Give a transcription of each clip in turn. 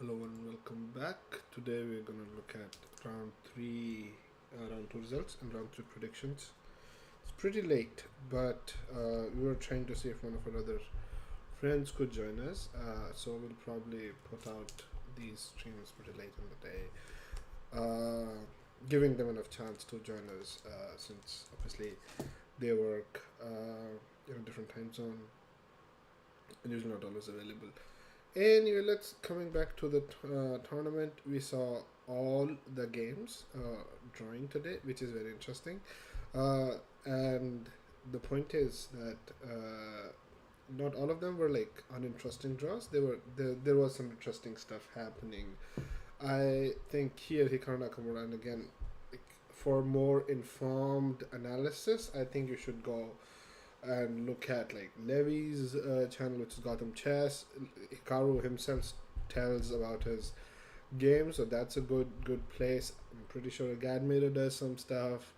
Hello and welcome back. Today we're gonna look at round three, round two results and round three predictions. It's pretty late, but we were trying to see if one of our other friends could join us. So we'll probably put out these streams pretty late in the day, giving them enough chance to join us since obviously they work in a different time zone and usually not always available. Anyway, let's coming back to the tournament. We saw all the games drawing today, which is very interesting. And the point is that not all of them were like uninteresting draws. There was some interesting stuff happening. I think here Hikaru Nakamura, and again, like, for more informed analysis, I think you should go and look at like Levy's channel, which is Gotham Chess. Hikaru himself tells about his game, so that's a good place. I'm pretty sure Gadmeter does some stuff.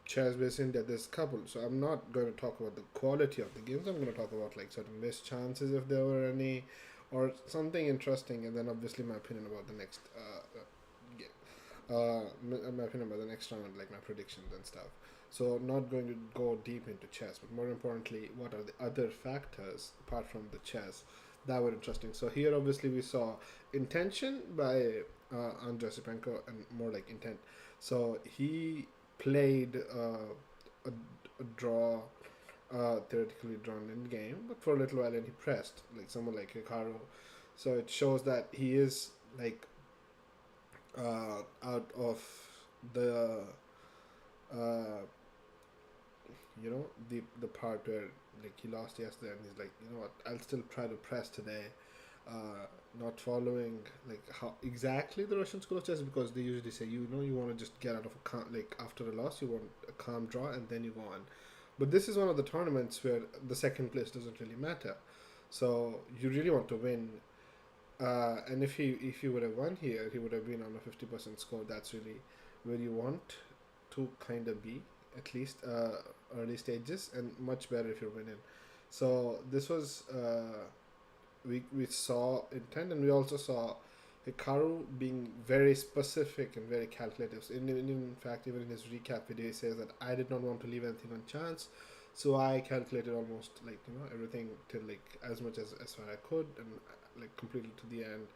Chess Base India, there's a couple. So I'm not going to talk about the quality of the games. I'm going to talk about like certain missed chances if there were any, or something interesting, and then obviously my opinion about the next game. My opinion about the next round, like my predictions and stuff. So not going to go deep into chess, but more importantly, what are the other factors apart from the chess that were interesting? So here, obviously, we saw intention by Andrei Sipenko and more like intent. So he played a draw, theoretically drawn in game, but for a little while, and he pressed like someone like Hikaru. So it shows that he is like out of the uh, the part where like he lost yesterday and he's like, you know what, I'll still try to press today, not following like how exactly the Russian school of chess, because they usually say, you want to just get out of like after a loss you want a calm draw and then you go on. But this is one of the tournaments where the second place doesn't really matter, so you really want to win. And if he would have won here, he would have been on a 50% score. That's really where you want to kind of be, at least early stages, and much better if you're winning. So this was we saw intent, and we also saw Hikaru being very specific and very calculative. So in fact, even in his recap video, he says that I did not want to leave anything on chance, so I calculated almost like everything till like as much as far I could, and like completely to the end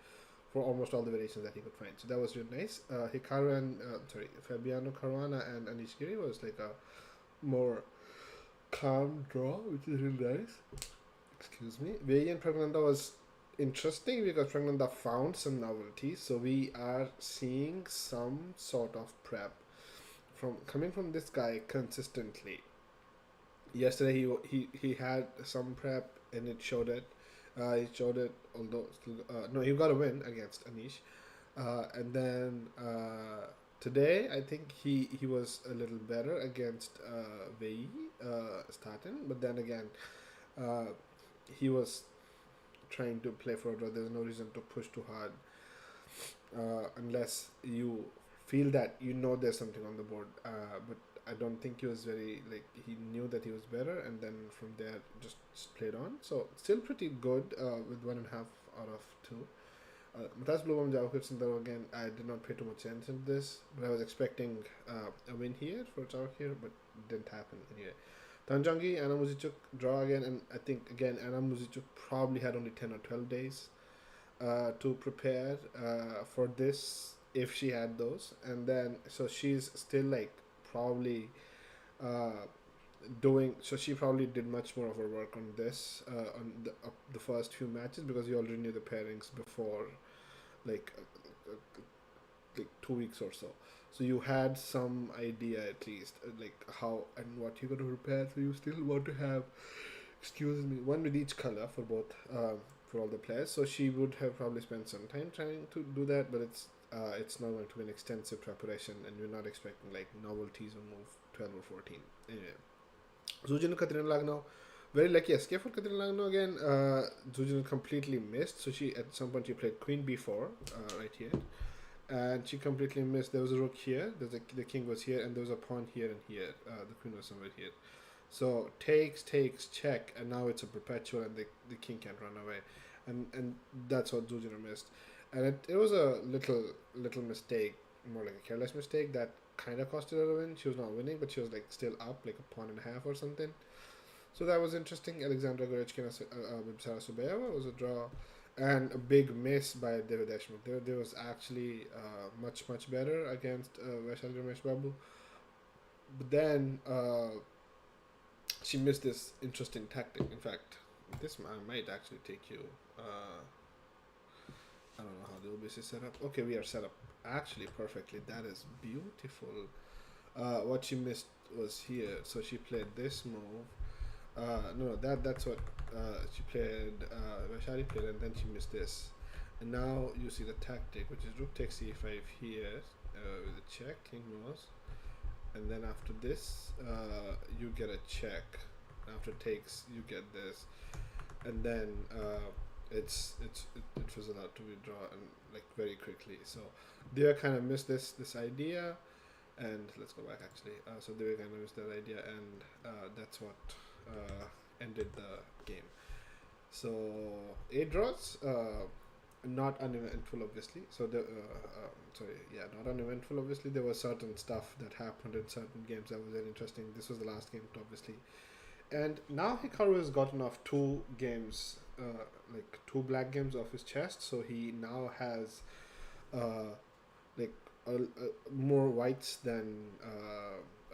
for almost all the variations that he could find. So that was really nice. Hikaru and Fabiano Caruana and Anish Giri was like a more calm draw, which is really nice. Excuse me. Vegi and Pragnanda was interesting because Pragnanda found some novelties. So we are seeing some sort of prep from coming from this guy consistently. Yesterday he had some prep and it showed it. He showed it, although still, no, he got a win against Anish, and then today I think he was a little better against Vei Staten, but then again uh, he was trying to play for a draw. There's no reason to push too hard unless you feel that there's something on the board. But I don't think he was very like he knew that he was better, and then from there just played on. So still pretty good with 1.5 out of 2. Matthias Blum Javkirchen, though, again, I did not pay too much attention to this, but I was expecting a win here for Javkir, but it didn't happen anyway. Tanjangi, Anna Muzichuk draw again, and I think again Anna Muzichuk probably had only 10 or 12 days to prepare for this if she had those, and then so she's still like probably uh, doing. So she probably did much more of her work on this on the first few matches because you already knew the pairings before like like 2 weeks or so. So you had some idea at least, like how and what you're going to prepare. So you still want to have, excuse me, one with each color for both, for all the players. So she would have probably spent some time trying to do that, but it's not going to be an extensive preparation, and we're not expecting like novelties on move 12 or 14. Anyway, Zujin Katrina Lagno, very lucky escape for Katrina Lagno again. Zujin completely missed, so she at some point she played Queen B4 right here, and she completely missed. There was a rook here, the king was here, and there was a pawn here and here. The queen was somewhere here. So takes, check, and now it's a perpetual, and the king can't run away. and that's what Zujiner missed, and it was a little mistake, more like a careless mistake that kind of costed her a win. She was not winning, but she was like still up like a pawn and a half or something. So that was interesting. Alexandra Gorechkina with Sarasubeva was a draw, and a big miss by David Ashmuk. There was actually much better against Vaishali Ramesh Babu, but then she missed this interesting tactic. In fact, this might actually take you. I don't know how the OBS is set up. Okay, we are set up actually perfectly. That is beautiful. What she missed was here. So she played this move. No, that's what she played. Vaishali played, and then she missed this. And now you see the tactic, which is rook takes c5 here with a check, king moves, and then after this, you get a check. After takes, you get this, and then it was allowed to withdraw and like very quickly. So they kind of missed this idea, and let's go back actually. So they kind of missed that idea, and that's what ended the game. So 8 draws, not uneventful, obviously. So not uneventful. Obviously, there was certain stuff that happened in certain games that was very interesting. This was the last game, obviously, and now Hikaru has gotten off 2 games, like 2 black games off his chest. So he now has like more whites than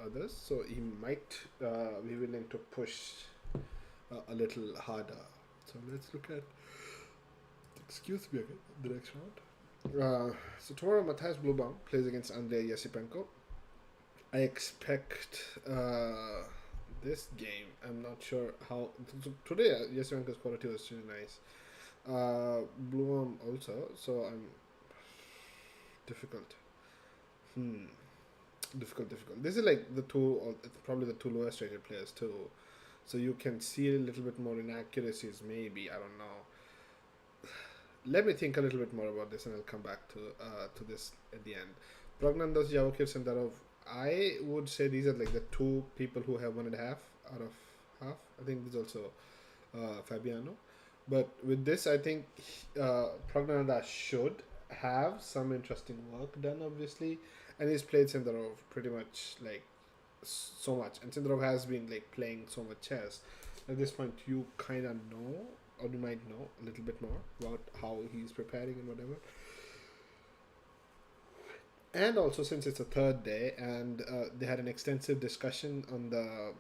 others. So he might be willing to push a little harder. So let's look at. Excuse me again. The next round. So tomorrow Matthias Blubaum plays against Andrei Yasipenko. I expect this game. I'm not sure how. Today Yasipenko's quality was really nice. Blubaum also. So I'm difficult. Difficult. This is like the two, or probably the 2 lowest rated players too. So you can see a little bit more inaccuracies, maybe. I don't know. Let me think a little bit more about this, and I'll come back to this at the end. Pragnandas, Javakir, Sendarov. I would say these are like the 2 people who have 1.5 out of half. I think there's also Fabiano. But with this, I think Pragnandas should have some interesting work done, obviously. And he's played Sendarov pretty much like so much. And Sendarov has been like playing so much chess. At this point, you kind of know, or you might know a little bit more about how he's preparing and whatever. And also, since it's a third day, and they had an extensive discussion on the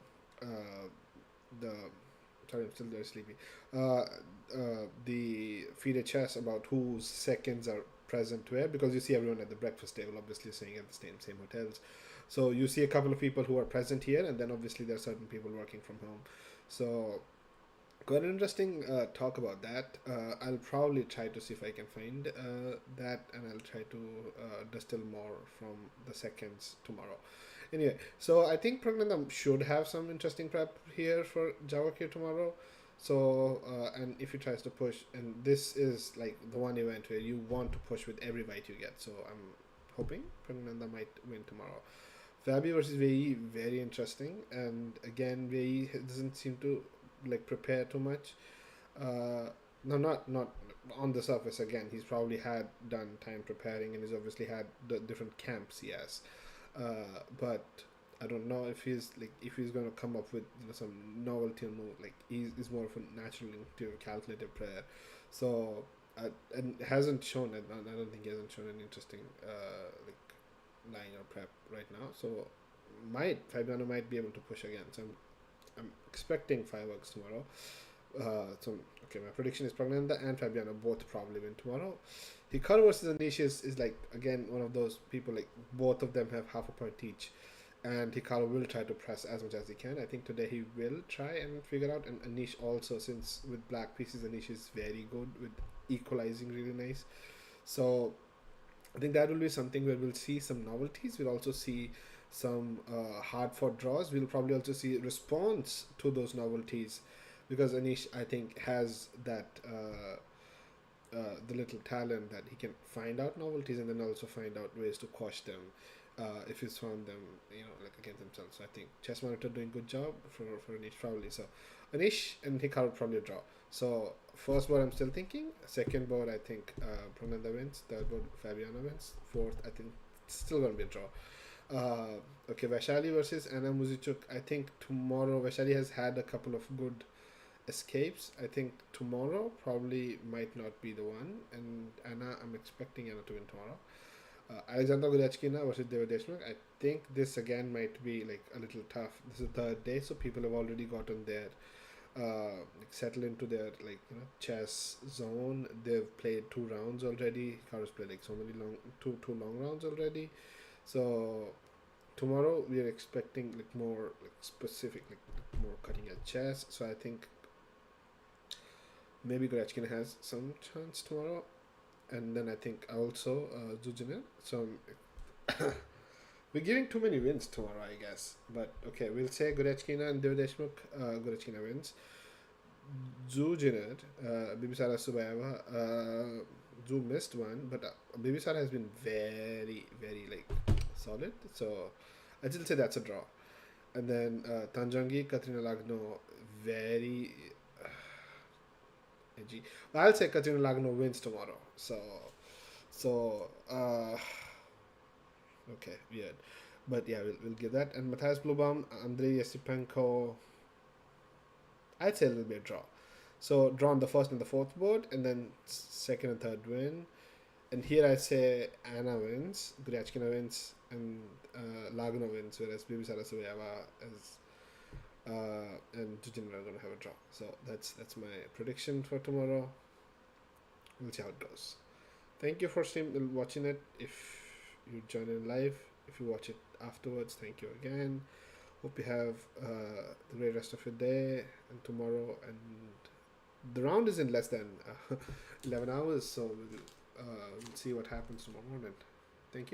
sorry, I'm still very sleepy. The FIDE chess about whose seconds are present where, because you see everyone at the breakfast table, obviously staying at the same hotels. So you see a couple of people who are present here, and then obviously there are certain people working from home. So quite an interesting talk about that. I'll probably try to see if I can find that, and I'll try to distill more from the seconds tomorrow. Anyway, so I think Pragnanam should have some interesting prep here for Javakir tomorrow. So, and if he tries to push, and this is like the one event where you want to push with every bite you get. So I'm hoping Pragnananda might win tomorrow. Fabi versus Vei, very interesting. And again, Vei doesn't seem to like prepare too much. No, not on the surface. Again, he's probably had done time preparing, and he's obviously had the different camps he has. But I don't know if he's going to come up with some novelty move. Like he's more of a natural into calculated player. So and hasn't shown it. I don't think he hasn't shown an interesting like line or prep right now. So Fabiano might be able to push again. So I'm expecting fireworks tomorrow. So okay, my prediction is Pragnanda and Fabiano both probably win tomorrow. Hikaru versus Anish is like again one of those people, like both of them have half a point each, and Hikaru will try to press as much as he can. I think today he will try and figure out, and Anish also, since with black pieces Anish is very good with equalizing really nice. So I think that will be something where we'll see some novelties. We'll also see some hard fought draws. We'll probably also see response to those novelties, because Anish, I think, has that the little talent that he can find out novelties and then also find out ways to quash them if he's found them, like against themselves. So I think Chess Monitor doing good job for Anish probably. So Anish and Hikaru probably draw. So first board I'm still thinking. Second board I think Prananda wins. Third board Fabiana wins. Fourth I think it's still gonna be a draw. Okay, Vaishali versus Anna Muzichuk. I think tomorrow Vaishali has had a couple of good escapes. I think tomorrow probably might not be the one, and Anna, I'm expecting Anna to win tomorrow. Alexandra Gurechkina versus Deva Deshmukh. I think this again might be like a little tough. This is the third day, so people have already gotten their like settle into their like chess zone. They've played 2 rounds already. Hikaru's played like so many two long rounds already. So tomorrow we are expecting like more like specific like more cutting edge chess. So I think maybe Gorechkin has some chance tomorrow, and then I think also Zuzhinen. So we're giving too many wins tomorrow, I guess. But okay, we'll say Gorechkina and Dev Deshmukh. Gorechkina wins. Zuzhinen, Bibisara Subayeva. Zhu missed one, but Bibisara has been very, very like solid. So I still say that's a draw. And then Tanjangi, Katrina Lagno, very edgy. I'll say Katrina Lagno wins tomorrow. So okay, weird. But yeah, we'll give that. And Matthias Blubaum, Andrei Yasipenko, I'd say a little bit of draw. So draw on the first and the fourth board, and then second and third win. And here I say Anna wins, Gryachkina wins, and Laguna wins, whereas Bibi Sarasovayava is and Jujin are going to have a draw. So that's my prediction for tomorrow. We'll see how it goes. Thank you for watching it. If you join in live, if you watch it afterwards, thank you again. Hope you have the great rest of your day and tomorrow. And the round is in less than 11 hours, so we'll see what happens tomorrow morning. Thank you.